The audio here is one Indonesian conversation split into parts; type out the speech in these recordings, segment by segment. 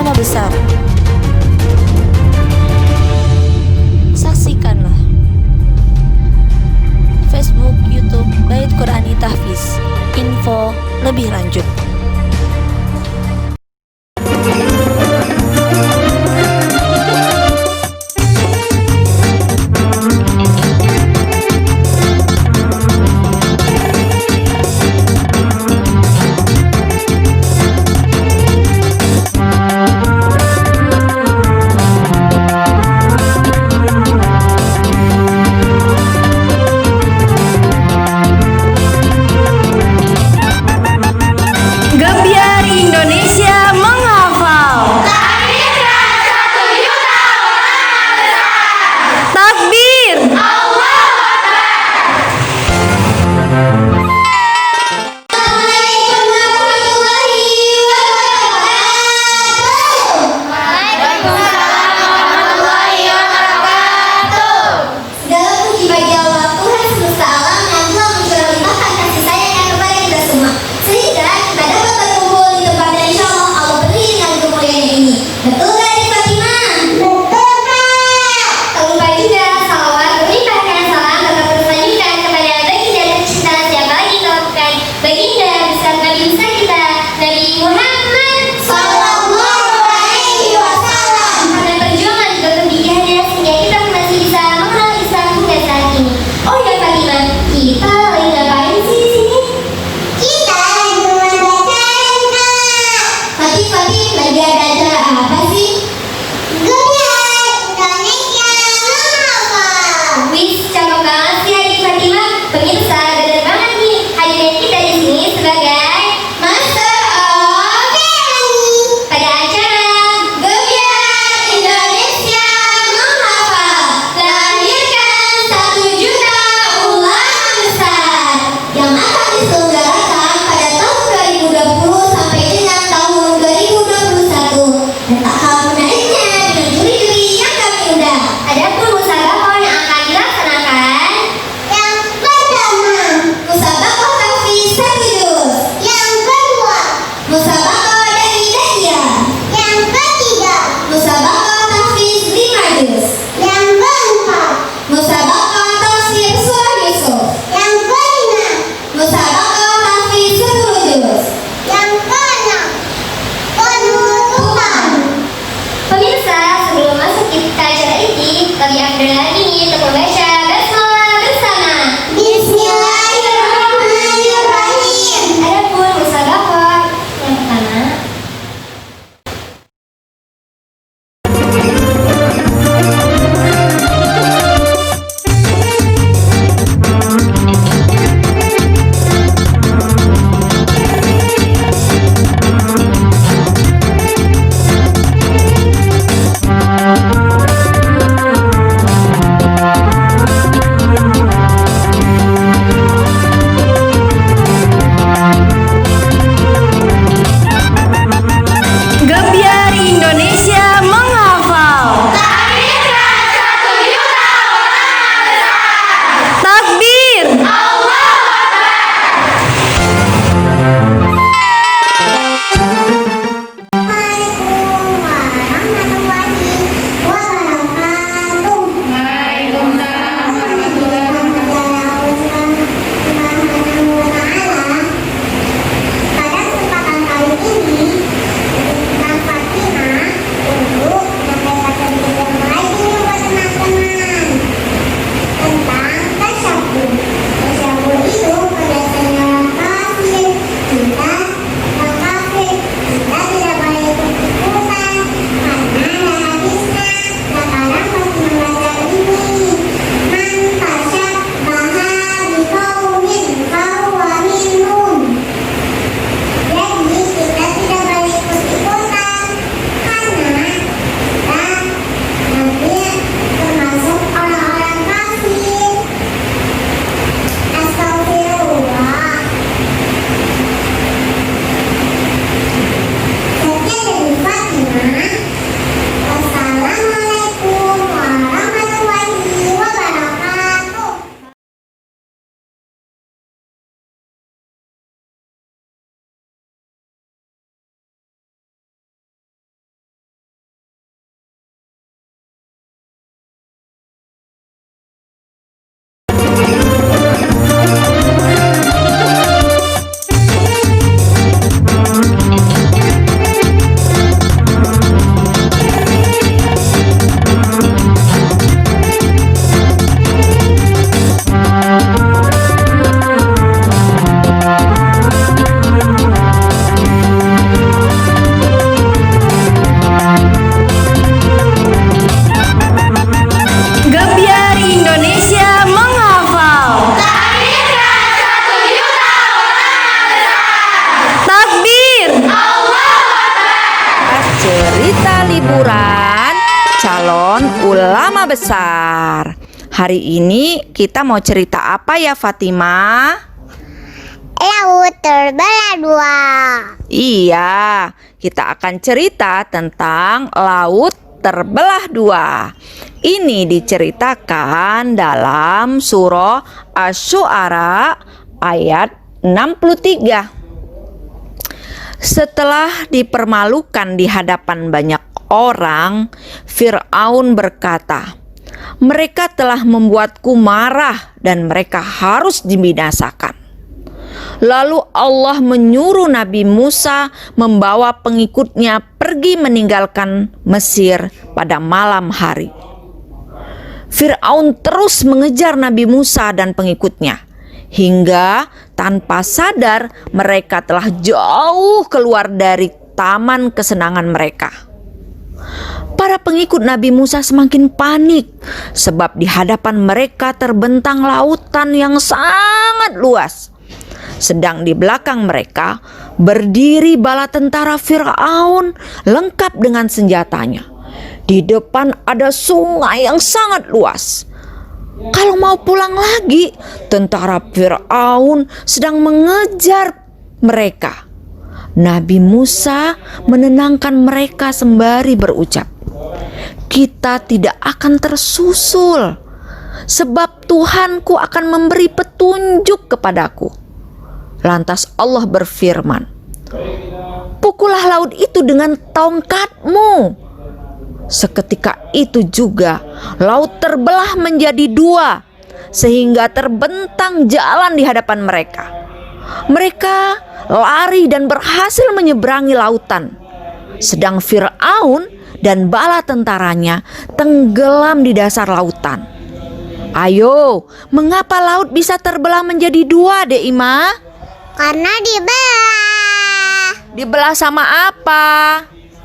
nama besar. Saksikanlah Facebook, YouTube Bait Qurani Tahfiz. Info lebih lanjut. besar. Hari ini kita mau cerita apa ya, Fatima? Laut terbelah dua. Iya, kita akan cerita tentang laut terbelah dua. Ini diceritakan dalam surah Asy-Syu'ara ayat 63. Setelah dipermalukan di hadapan banyak orang, Fir'aun berkata, "Mereka telah membuatku marah dan mereka harus dibinasakan." Lalu Allah menyuruh Nabi Musa membawa pengikutnya pergi meninggalkan Mesir pada malam hari. Fir'aun terus mengejar Nabi Musa dan pengikutnya, hingga tanpa sadar mereka telah jauh keluar dari taman kesenangan mereka. Para pengikut Nabi Musa semakin panik sebab di hadapan mereka terbentang lautan yang sangat luas. Sedang di belakang mereka berdiri bala tentara Fir'aun lengkap dengan senjatanya. Di depan ada sungai yang sangat luas. Kalau mau pulang lagi, tentara Fir'aun sedang mengejar mereka. Nabi Musa menenangkan mereka sembari berucap, "Kita tidak akan tersusul, sebab Tuhanku akan memberi petunjuk kepadaku." Lantas Allah berfirman, "Pukullah laut itu dengan tongkatmu." Seketika itu juga laut terbelah menjadi dua, sehingga terbentang jalan di hadapan mereka. Mereka lari dan berhasil menyeberangi lautan, sedang Fir'aun dan bala tentaranya tenggelam di dasar lautan. Ayo, mengapa laut bisa terbelah menjadi dua, Dek Ima? Karena dibelah Dibelah sama apa?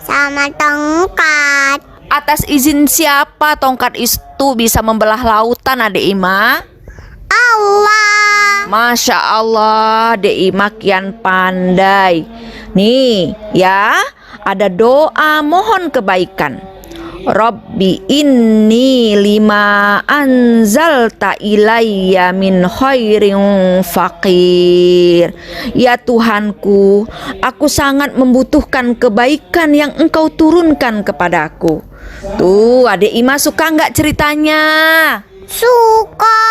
sama tongkat. Atas izin siapa tongkat itu bisa membelah lautan, Adek Ima? Allah. Masya Allah, Dek Ima kian pandai. Nih ya, ada doa mohon kebaikan. Rabbi inni lima anzalta ilayya min khairin faqir. Ya Tuhanku, aku sangat membutuhkan kebaikan yang Engkau turunkan kepadaku. Tuh, Adek Ima suka nggak ceritanya? Suka.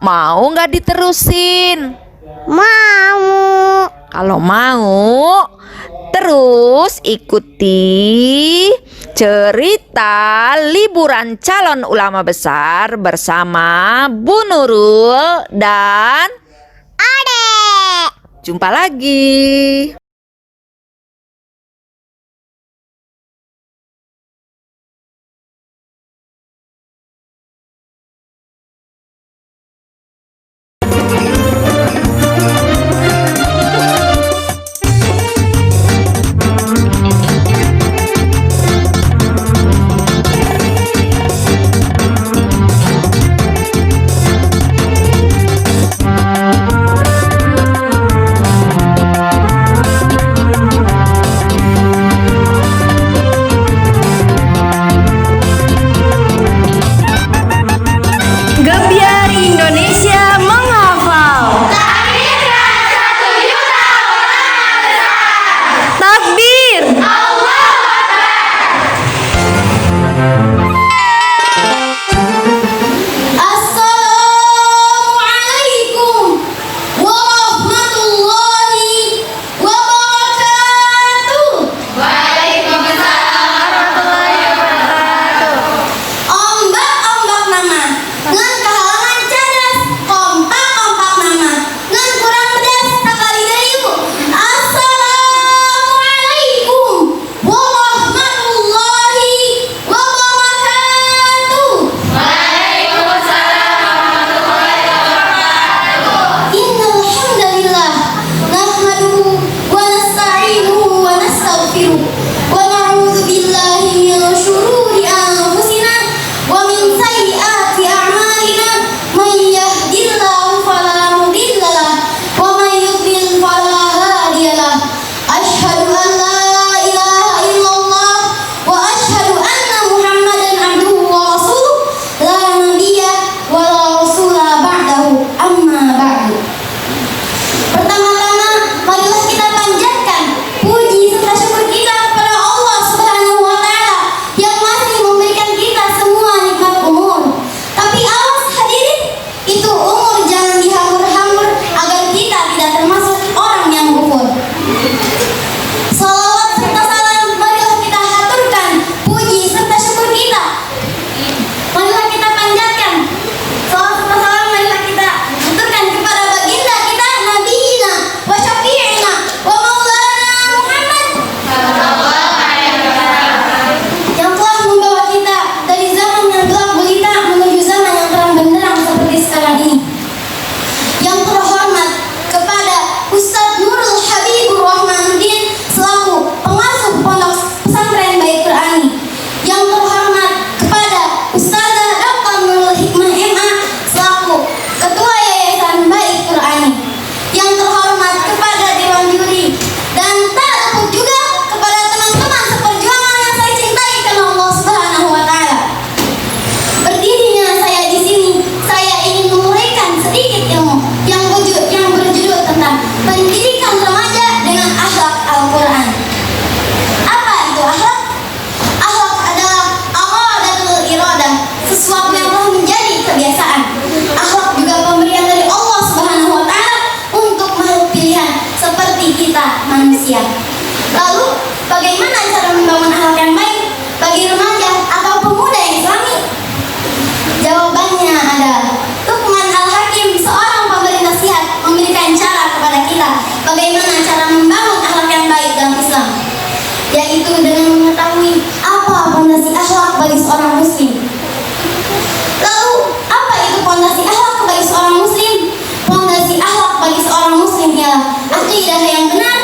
Mau nggak diterusin? Mau. Kalau mau, terus ikuti cerita liburan calon ulama besar bersama Bu Nurul dan Adek. jumpa lagi. manusia. Lalu, bagaimana cara membangun akhlak yang baik bagi remaja atau pemuda yang Islami? Jawabannya adalah Luqman Al-Hakim, seorang pemberi nasihat, memberikan cara kepada kita bagaimana cara membangun akhlak yang baik dalam Islam, yaitu dengan mengetahui apa pondasi akhlak bagi seorang muslim. Lalu, apa itu pondasi akhlak bagi seorang muslim? Pondasi akhlak bagi seorang muslim ialah akidah yang benar,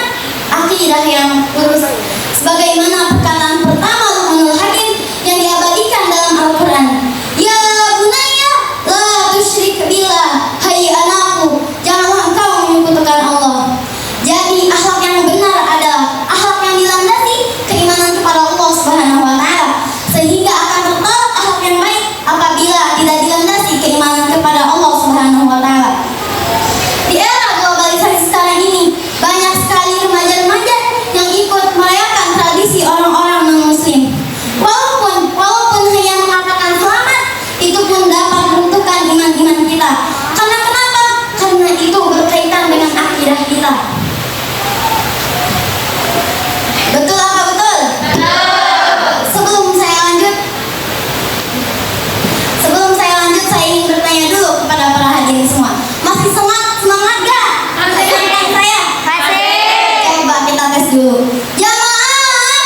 akidah yang lurus. Sebagaimana perkataan pertama Luqman Al-Hakim yang diabadikan dalam Al-Quran. Ya bunayya, la tusyrik billah. Hai anakku, janganlah engkau menyekutukan Allah. Jadi akhlak yang benar adalah akhlak yang dilandasi keimanan kepada Allah Subhanahu wa taala, sehingga akan tertolak akhlak yang baik apabila tidak dilandasi keimanan kepada Allah Subhanahu wa taala. Di era globalisasi sekarang ini, banyak sekali remaja-remaja yang ikut merayakan tradisi orang-orang non-muslim. Walaupun hanya mengatakan selamat, itu pun dapat menentukan iman-iman kita. Karena kenapa? Karena itu berkaitan dengan akidah kita. Betul apa betul? Sebelum saya lanjut, saya ingin bertanya dulu kepada para hadirin semua. Masih semangat gak? Dengan saya? Coba kita tes dulu. Jamaah!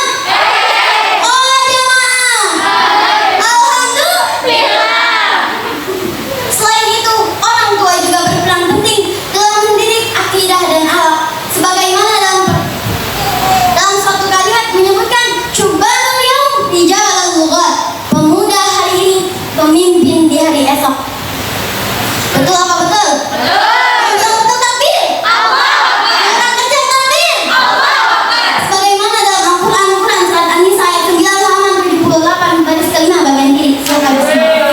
Oh jamaah! Alhamdulillah! Selain itu, orang tua juga berperan penting dalam mendidik akidah dan akhlak. Sebagaimana dalam suatu kalimat menyebutkan syubbanul yaum rijalul lughat, pemuda hari ini pemimpin di hari esok. Betul apa betul? Betul takbir. Orang kecil takbir. Sebagaimana dalam Al-Quran surat An-Nisa ayat 9 halaman 78 baris kelima bagian kiri. Silakan bismillah.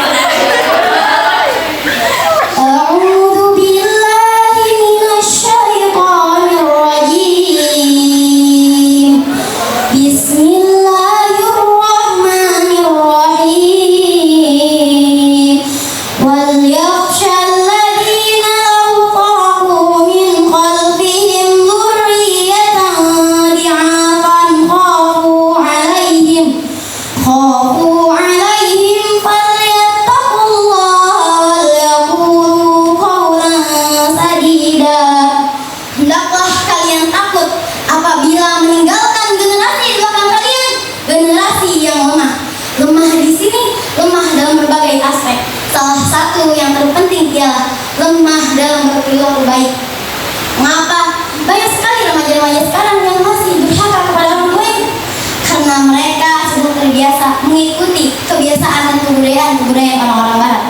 A'udzu billahi minasyaitonir rajim. Bismillahirrahmanirrahim. Wal yakhshal ladzina law taraku min khalfihim dzurriyyatan dhi'afan khafu 'alaihim falyattaqullaha wal yaqulu qawlan sadida. Hendaklah kalian takut apabila meninggalkan generasi di belakang kalian, generasi yang lemah. Lemah di sini, lemah dalam berbagai aspek. Salah satu yang terpenting ialah lemah dalam berperilaku baik. Mengapa? Banyak sekali remaja-remaja sekarang yang masih durhaka kepada orang tuanya karena mereka sudah terbiasa mengikuti kebiasaan dan kebudayaan orang-orang barat.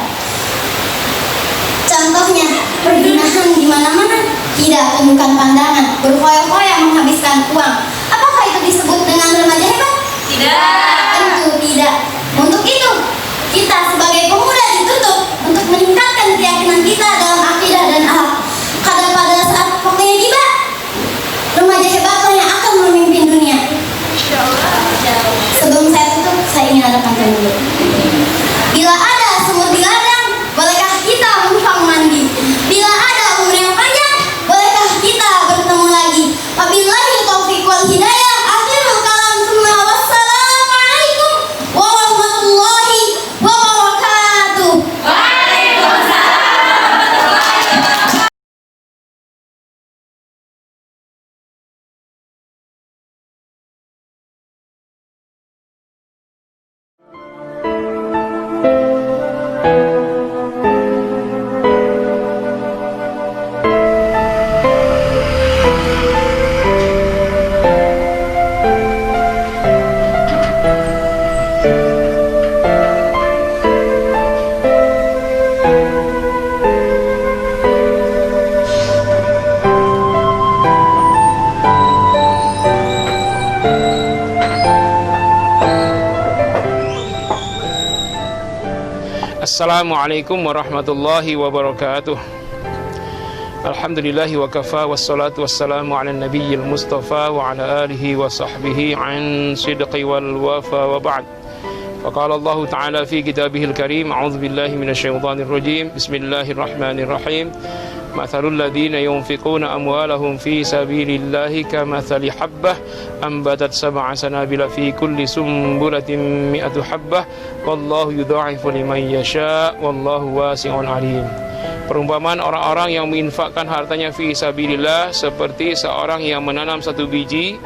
Contohnya, perzinahan di mana-mana, tidak tunjukkan pandangan, berfoya-foya menghabiskan uang. Apakah itu disebut dengan remaja hebat? Tentu tidak. Untuk itu, kita sebagai pemuda dituntut untuk meningkatkan keyakinan kita dalam akidah dan akhlak. Karena pada saat waktunya tiba, remaja hebatlah yang akan memimpin dunia. Sebelum saya tutup, saya ingin ada pantun dulu. Bila ada semut di ladang, bolehkah kita menumpang mandi? Bila ada umur yang panjang, bolehkah kita bertemu lagi? Wabillahi taufiq wal hidayah. Akhirul kalam, tsumma wassalamualaikum warahmatullahi wabarakatuh. Assalamualaikum warahmatullahi wabarakatuh. Alhamdulillahi wa kafa, wassalatu wassalamu ala nabiyyil mustafa wa ala alihi wa sahbihi an sidqi wal wafa wa ba'd. Faqala Allah ta'ala fi kitabihil karim, a'udzu billahi minasy syaithanir rajim. Bismillahirrahmanirrahim. Mathalul ladzina yunfiquna amwalahum fi sabilillahi kamathali habbah ambatat sab'a sanabila fi kulli sumbulatin mi'atu habbah wallahu yudha'ifu liman yasha wallahu wasi'un alim. Perumpamaan orang-orang yang menginfakkan hartanya fi sabilillah seperti seorang yang menanam satu biji,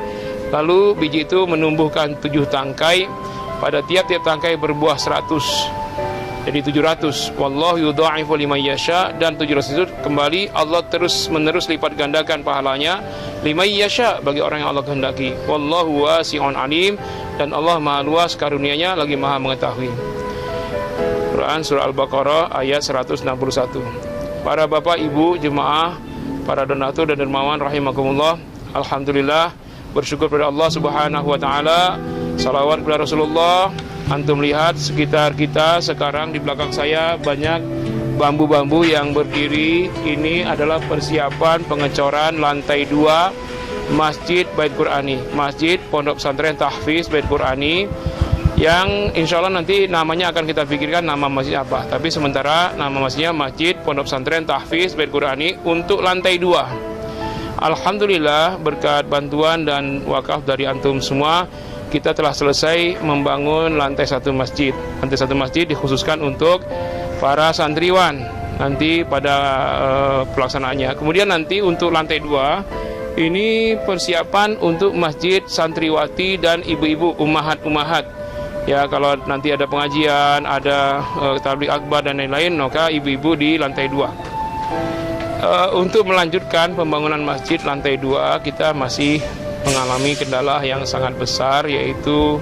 lalu biji itu menumbuhkan 7 tangkai, pada tiap-tiap tangkai berbuah 100, jadi 700. Wallahu yudha'ifu liman yasha, dan 700 itu kembali Allah terus menerus lipat gandakan pahalanya liman yasha, bagi orang yang Allah kehendaki. Wallahu wasi'un alim, dan Allah Maha luas karunia-Nya lagi Maha mengetahui. Quran surah Al-Baqarah ayat 161. Para bapak, ibu, jemaah, para donatur dan dermawan rahimakumullah, alhamdulillah, bersyukur pada Allah Subhanahu wa taala, salawat kepada Rasulullah. Antum lihat sekitar kita sekarang, di belakang saya banyak bambu-bambu yang berdiri. Ini adalah persiapan pengecoran lantai 2 Masjid Bait Qur'ani, Masjid Pondok Pesantren Tahfiz Bait Qur'ani, yang insya Allah nanti namanya akan kita pikirkan nama masjid apa. Tapi sementara nama masjidnya Masjid Pondok Pesantren Tahfiz Bait Qur'ani untuk lantai 2. Alhamdulillah, berkat bantuan dan wakaf dari antum semua, kita telah selesai membangun lantai 1 masjid. Lantai 1 masjid dikhususkan untuk para santriwan nanti pada pelaksanaannya. Kemudian nanti untuk lantai 2 ini persiapan untuk masjid santriwati dan ibu-ibu, ummahat-ummahat. Ya, kalau nanti ada pengajian, ada tabligh akbar dan lain-lain, maka ibu-ibu di lantai 2. Untuk melanjutkan pembangunan masjid lantai 2, kita masih mengalami kendala yang sangat besar, yaitu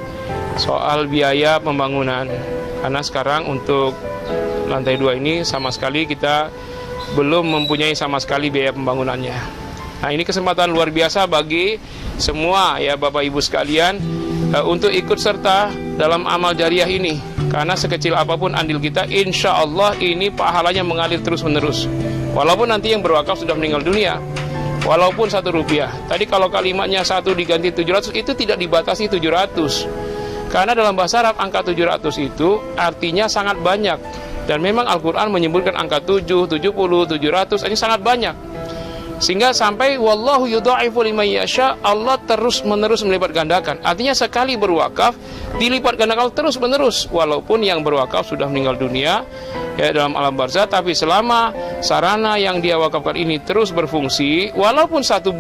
soal biaya pembangunan. Karena sekarang untuk lantai 2 ini sama sekali kita belum mempunyai sama sekali biaya pembangunannya. Nah, ini kesempatan luar biasa bagi semua ya Bapak Ibu sekalian untuk ikut serta dalam amal jariah ini. Karena sekecil apapun andil kita, insya Allah ini pahalanya mengalir terus menerus. Walaupun nanti yang berwakaf sudah meninggal dunia, walaupun 1 rupiah. Tadi kalau kalimatnya 1 diganti 700, itu tidak dibatasi 700. Karena dalam bahasa Arab angka 700 itu artinya sangat banyak. Dan memang Al-Quran menyebutkan angka 7, 70, 700, ini sangat banyak. Sehingga sampai wallahu yudha'ifu liman yasha, Allah terus menerus melipat gandakan. Artinya sekali berwakaf dilipat gandakan terus menerus, walaupun yang berwakaf sudah meninggal dunia ya dalam alam barzah. Tapi selama sarana yang dia wakafkan ini terus berfungsi, walaupun satu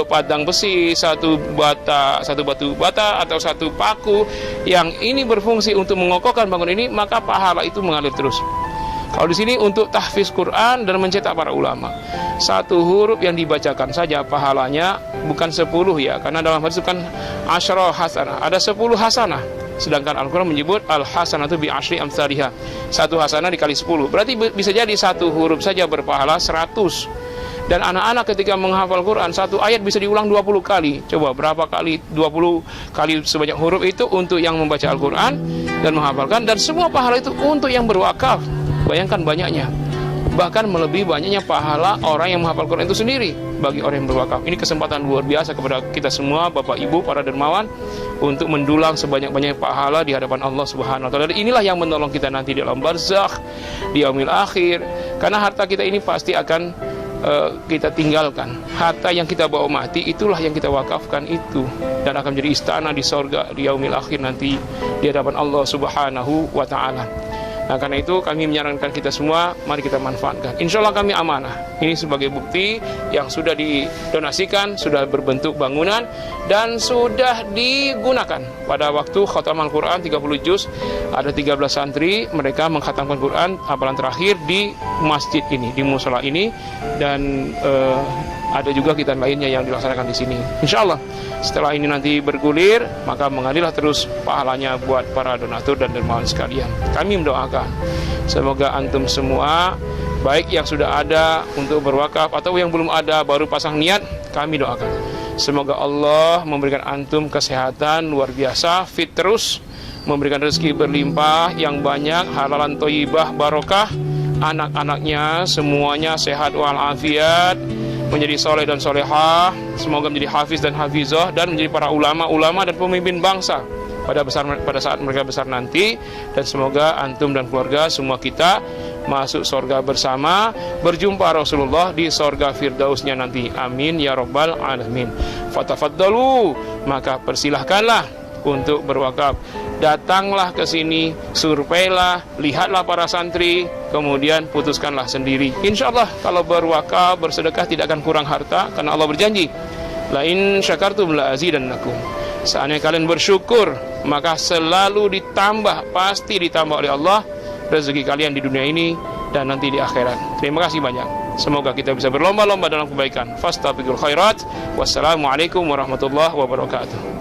padang besi, satu batu bata atau satu paku yang ini berfungsi untuk mengokohkan bangunan ini, maka pahala itu mengalir terus. Kalau di sini untuk tahfiz Quran dan mencetak para ulama, 1 huruf yang dibacakan saja pahalanya bukan 10 ya, karena dalam hadis kan asyra hasanah, ada 10 hasanah. Sedangkan Al-Quran menyebut al-hasanatu bi asyri amsalihha, 1 hasanah dikali 10. Berarti bisa jadi 1 huruf saja berpahala 100. Dan anak-anak ketika menghafal Quran, 1 ayat bisa diulang 20 kali. Coba berapa kali 20 kali sebanyak huruf itu untuk yang membaca Al-Quran dan menghafalkan, dan semua pahala itu untuk yang berwakaf. Bayangkan banyaknya, bahkan melebihi banyaknya pahala orang yang menghafal Quran itu sendiri bagi orang yang berwakaf. Ini kesempatan luar biasa kepada kita semua, Bapak Ibu, para dermawan, untuk mendulang sebanyak-banyaknya pahala di hadapan Allah Subhanahu wa taala. Inilah yang menolong kita nanti di alam barzakh, di yaumil akhir. Karena harta kita ini pasti akan kita tinggalkan. Harta yang kita bawa mati, itulah yang kita wakafkan itu, dan akan menjadi istana di sorga di yaumil akhir nanti di hadapan Allah Subhanahu wa taala. Nah, karena itu kami menyarankan kita semua, mari kita manfaatkan. Insya Allah kami amanah. Ini sebagai bukti yang sudah didonasikan, sudah berbentuk bangunan, dan sudah digunakan. Pada waktu khataman Quran 30 juz, ada 13 santri, mereka mengkhatamkan Quran hafalan terakhir di masjid ini, di musola ini, dan ada juga kegiatan lainnya yang dilaksanakan di sini. Insya Allah setelah ini nanti bergulir, maka mengalirlah terus pahalanya buat para donatur dan dermawan sekalian. Kami mendoakan semoga antum semua, baik yang sudah ada untuk berwakaf atau yang belum ada baru pasang niat, kami doakan semoga Allah memberikan antum kesehatan luar biasa, fit terus, memberikan rezeki berlimpah yang banyak, halalan thayyibah barokah, anak-anaknya semuanya sehat walafiat, menjadi soleh dan solehah, semoga menjadi hafiz dan hafizah, dan menjadi para ulama dan pemimpin bangsa pada saat mereka besar nanti. Dan semoga antum dan keluarga semua kita masuk surga bersama, berjumpa Rasulullah di surga Firdausnya nanti. Amin ya rabbal alamin. Fatafaddalu, maka persilahkanlah untuk berwakaf. Datanglah ke sini, surveilah, lihatlah para santri, kemudian putuskanlah sendiri. Insya Allah kalau berwakaf, bersedekah tidak akan kurang harta, karena Allah berjanji, la in syakartum la azidannakum. Seandainya kalian bersyukur, maka selalu ditambah, pasti ditambah oleh Allah rezeki kalian di dunia ini dan nanti di akhirat. Terima kasih banyak. Semoga kita bisa berlomba-lomba dalam kebaikan. Fastabiqul khairat. Wassalamualaikum warahmatullahi wabarakatuh.